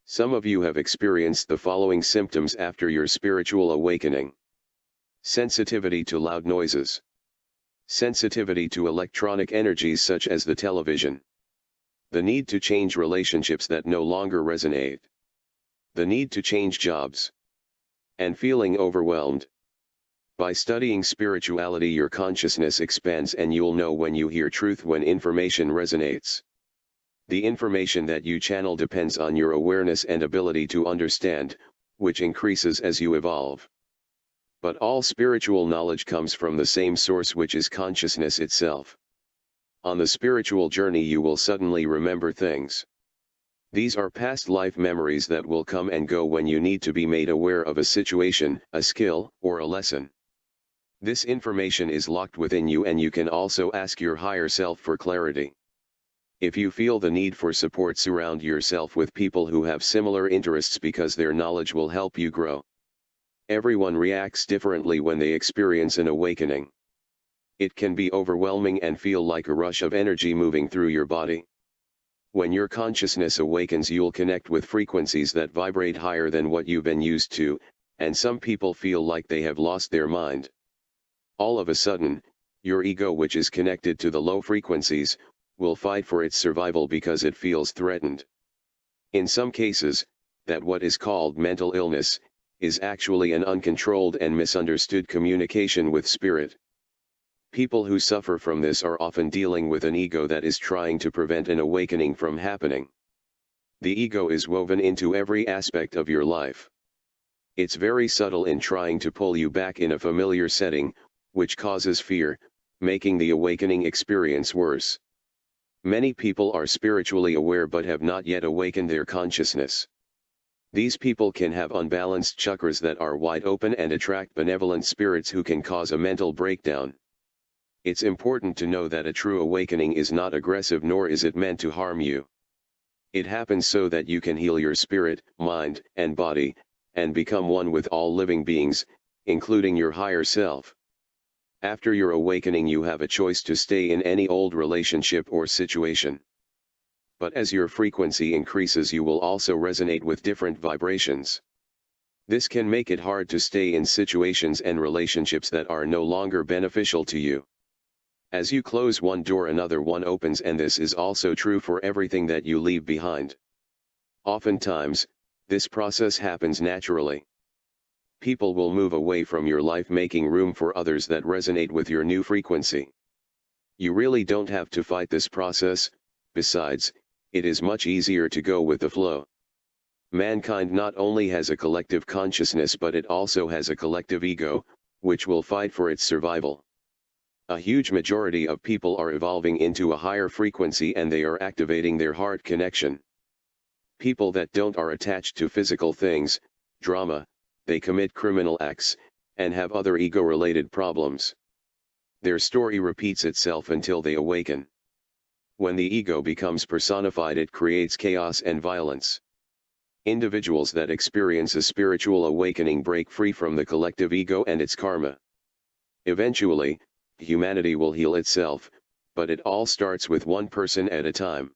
Some of you have experienced the following symptoms after your spiritual awakening. Sensitivity to loud noises. Sensitivity to electronic energies such as the television. The need to change relationships that no longer resonate. The need to change jobs. And feeling overwhelmed. By studying spirituality, your consciousness expands and you'll know when you hear truth, when information resonates. The information that you channel depends on your awareness and ability to understand, which increases as you evolve. But all spiritual knowledge comes from the same source, which is consciousness itself. On the spiritual journey you will suddenly remember things. These are past life memories that will come and go when you need to be made aware of a situation, a skill, or a lesson. This information is locked within you, and you can also ask your higher self for clarity. If you feel the need for support, surround yourself with people who have similar interests, because their knowledge will help you grow. Everyone reacts differently when they experience an awakening. It can be overwhelming and feel like a rush of energy moving through your body. When your consciousness awakens, you'll connect with frequencies that vibrate higher than what you've been used to, and some people feel like they have lost their mind. All of a sudden, your ego, which is connected to the low frequencies, will fight for its survival because it feels threatened. In some cases, that what is called mental illness is actually an uncontrolled and misunderstood communication with spirit. People who suffer from this are often dealing with an ego that is trying to prevent an awakening from happening. The ego is woven into every aspect of your life. It's very subtle in trying to pull you back in a familiar setting, which causes fear, making the awakening experience worse. Many people are spiritually aware but have not yet awakened their consciousness. These people can have unbalanced chakras that are wide open and attract benevolent spirits who can cause a mental breakdown. It's important to know that a true awakening is not aggressive, nor is it meant to harm you. It happens so that you can heal your spirit, mind, and body, and become one with all living beings, including your higher self. After your awakening, you have a choice to stay in any old relationship or situation. But as your frequency increases, you will also resonate with different vibrations. This can make it hard to stay in situations and relationships that are no longer beneficial to you. As you close one door, another one opens, and this is also true for everything that you leave behind. Oftentimes, this process happens naturally. People will move away from your life, making room for others that resonate with your new frequency. You really don't have to fight this process. Besides, it is much easier to go with the flow. Mankind not only has a collective consciousness, but it also has a collective ego, which will fight for its survival. A huge majority of people are evolving into a higher frequency, and they are activating their heart connection. People that don't are attached to physical things, drama, they commit criminal acts, and have other ego-related problems. Their story repeats itself until they awaken. When the ego becomes personified, it creates chaos and violence. Individuals that experience a spiritual awakening break free from the collective ego and its karma. Eventually, humanity will heal itself, but it all starts with one person at a time.